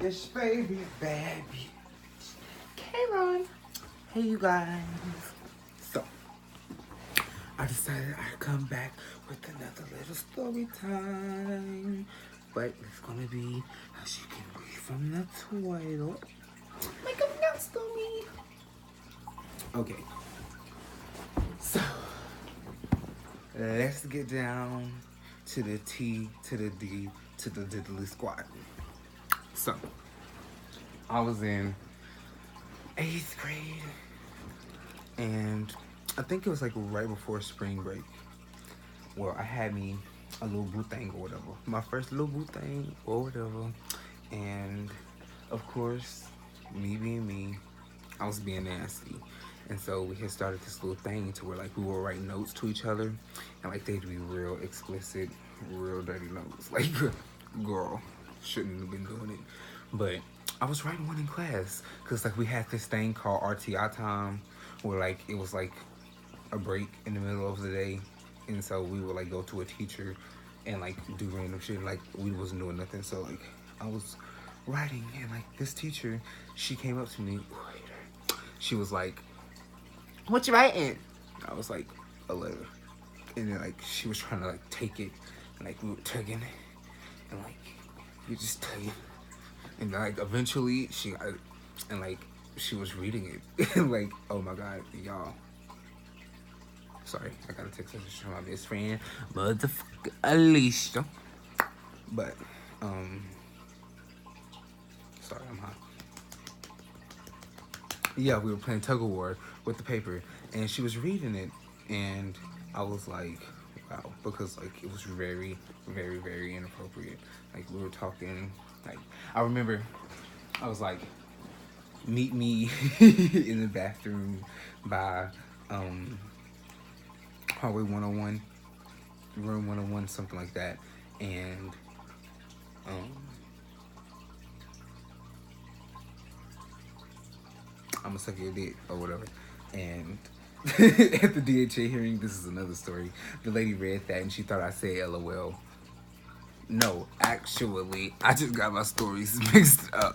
It's baby, baby. Karen. Hey, you guys. So, I decided I'd come back with another little story time. But it's gonna be, as you can read from the title, like a love story. Okay. So, let's get down to the T, to the D, to the diddly squad. So, I was in 8th grade, and I think it was like right before spring break. Well, I had me a little boo thing or whatever. My first little boo thing or whatever. And of course, me being me, I was being nasty. And so we had started this little thing to where like we would write notes to each other, and like they'd be real explicit, real dirty notes. Like, girl, shouldn't have been doing it. But I was writing one in class because like we had this thing called RTI time, where like it was like a break in the middle of the day, and so we would like go to a teacher and like do random shit. Like we wasn't doing nothing, so like I was writing, and like this teacher, she came up to me. She was like, "What you writing?" I was like, "A letter." And then like she was trying to like take it, and like we were tugging, and like you just tugging, and like eventually she got it, and like she was reading it, and like, oh my god, y'all. Sorry, I got a text message from my best friend, motherfucker Alicia. But, sorry, I'm hot. Yeah, we were playing tug of war with the paper, and she was reading it, and I was like, wow, because like it was very, very, very inappropriate. Like we were talking, like I remember, I was like, meet me in the bathroom by hallway 101, room 101, something like that, and um, I'm gonna suck your dick or whatever. And at the DHA hearing, this is another story. The lady read that and she thought I said LOL. No, actually, I just got my stories mixed up.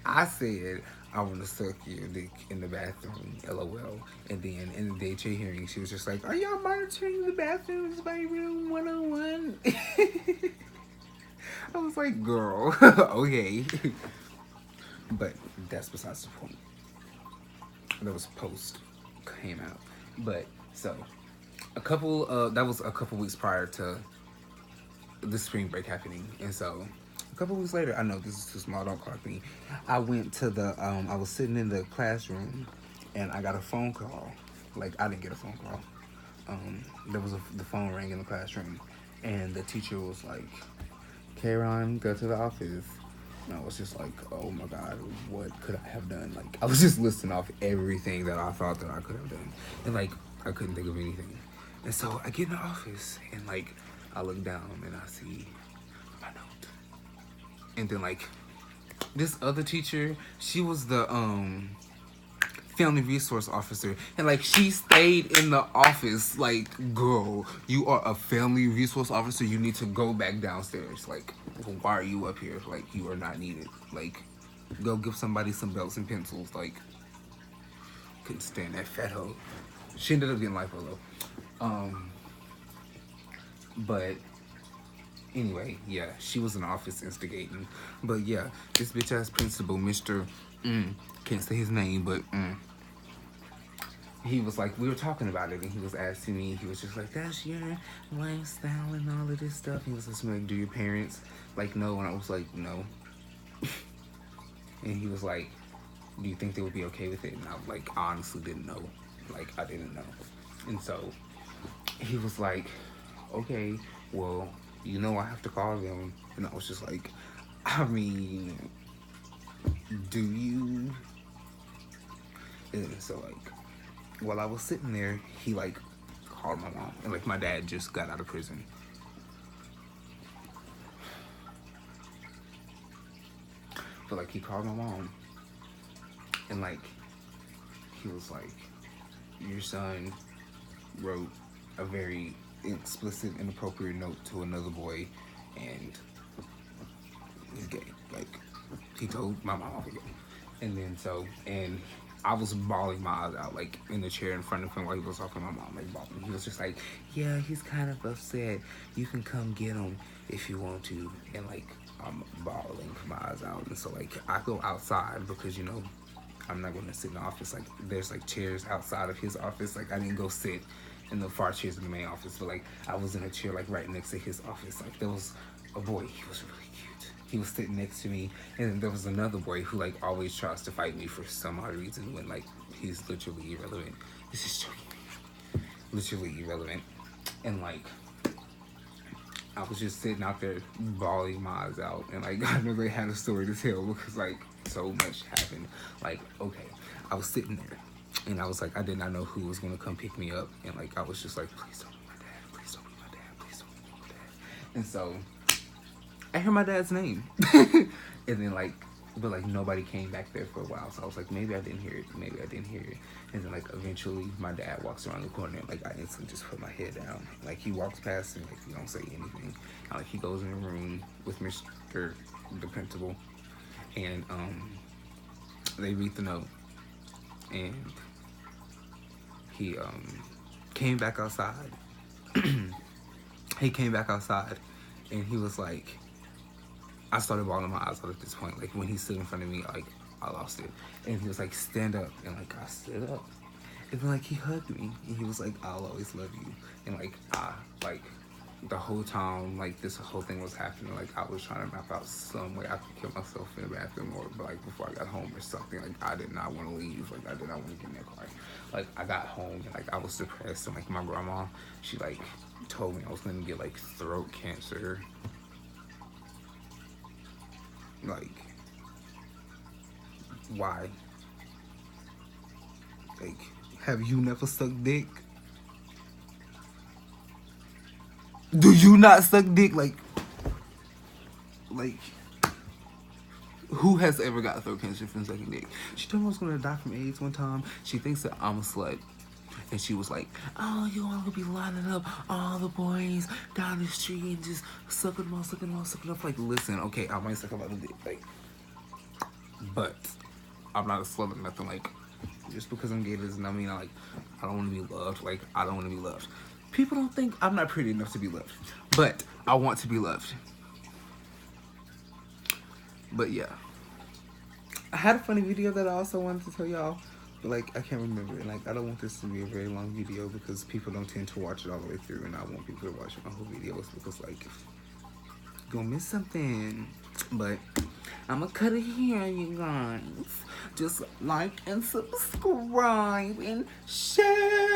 I said I want to suck your dick in the bathroom, LOL. And then in the DHA hearing, she was just like, "Are y'all monitoring the bathrooms by room 101?" I was like, "Girl, okay." But that's besides the point. That was post came out. But so that was a couple weeks prior to the spring break happening, and so a couple weeks later, I know this is too small, don't clock me. I went to the I was sitting in the classroom, and I got a phone call. Like I didn't get a phone call. There was the phone rang in the classroom, and the teacher was like, "Karen, go to the office." And I was just like, oh my god, what could I have done? Like, I was just listing off everything that I thought that I could have done. And, like, I couldn't think of anything. And so I get in the office, and, like, I look down, and I see my note. And then, like, this other teacher, she was the, family resource officer, and like she stayed in the office. Like, girl, you are a family resource officer, you need to go back downstairs. Like, why are you up here? Like, you are not needed. Like, go give somebody some belts and pencils. Like, couldn't stand that fat hoe. She ended up getting lipo though. But anyway, yeah, she was in the office instigating. But yeah, this bitch ass principal, Mr. Can't say his name, but he was like, we were talking about it, and he was asking me, he was just like, "That's your lifestyle and all of this stuff." He was just like, "Do your parents like know?" And I was like, "No." And he was like, "Do you think they would be okay with it?" And I like honestly didn't know. Like, I didn't know. And so he was like, "Okay, well, you know I have to call them." And I was just like, I mean, do you? And so like, while I was sitting there, he like called my mom, and like my dad just got out of prison. But like he called my mom, and like he was like, "Your son wrote a very explicit, inappropriate note to another boy, and he's gay." Like, He told my mom off again. And then and I was bawling my eyes out, like in the chair in front of him while he was talking to my mom, like bawling. He was just like, yeah, he's kind of upset. You can come get him if you want to. And like, I'm bawling my eyes out. And so like, I go outside because, you know, I'm not going to sit in the office. Like, there's like chairs outside of his office. Like, I didn't go sit in the far chairs in the main office, but like, I was in a chair like right next to his office. Like, there was a boy. He was really cute. He was sitting next to me, and then there was another boy who like always tries to fight me for some odd reason when like he's literally irrelevant. This is literally irrelevant, and like I was just sitting out there bawling my eyes out, and like I never had a story to tell because like so much happened. Like, okay, I was sitting there, and I was like, I did not know who was gonna come pick me up, and like I was just like, please don't be my dad, please don't be my dad, please don't be my dad. And so I heard my dad's name, and then like, but like nobody came back there for a while. So I was like, maybe I didn't hear it, maybe I didn't hear it. And then like eventually my dad walks around the corner, and like I instantly just put my head down. Like he walks past me, like he don't say anything. And, like he goes in the room with Mr. the principal, and they read the note, and he came back outside. He came back outside, and he was like, I started bawling my eyes out at this point. Like when he stood in front of me, like I lost it. And he was like, stand up. And like I stood up. And then like he hugged me. And he was like, I'll always love you. And like the whole time, like this whole thing was happening, like I was trying to map out some way I could kill myself in the bathroom or like before I got home or something. Like I did not want to leave. Like I did not want to get in that car. Like I got home and like I was depressed, and like my grandma, she like told me I was gonna get like throat cancer. Like, why? Like, have you never sucked dick? Do you not suck dick? Like, who has ever got throat cancer from sucking dick? She told me I was gonna die from AIDS one time. She thinks that I'm a slut. And she was like, oh, you want to be lining up all the boys down the street and just sucking them off, sucking them off, sucking them off. Like, listen, okay, I might suck a lot of dick. Like, but I'm not a slut or nothing. Like, just because I'm gay doesn't mean I don't want to be loved. Like, I don't want to be loved. People don't think I'm not pretty enough to be loved, but I want to be loved. But yeah, I had a funny video that I also wanted to tell y'all, but like I can't remember. And like I don't want this to be a very long video because people don't tend to watch it all the way through, and I want people to watch my whole videos because like you're gonna miss something. But I'm gonna cut it here, you guys. Just like and subscribe and share.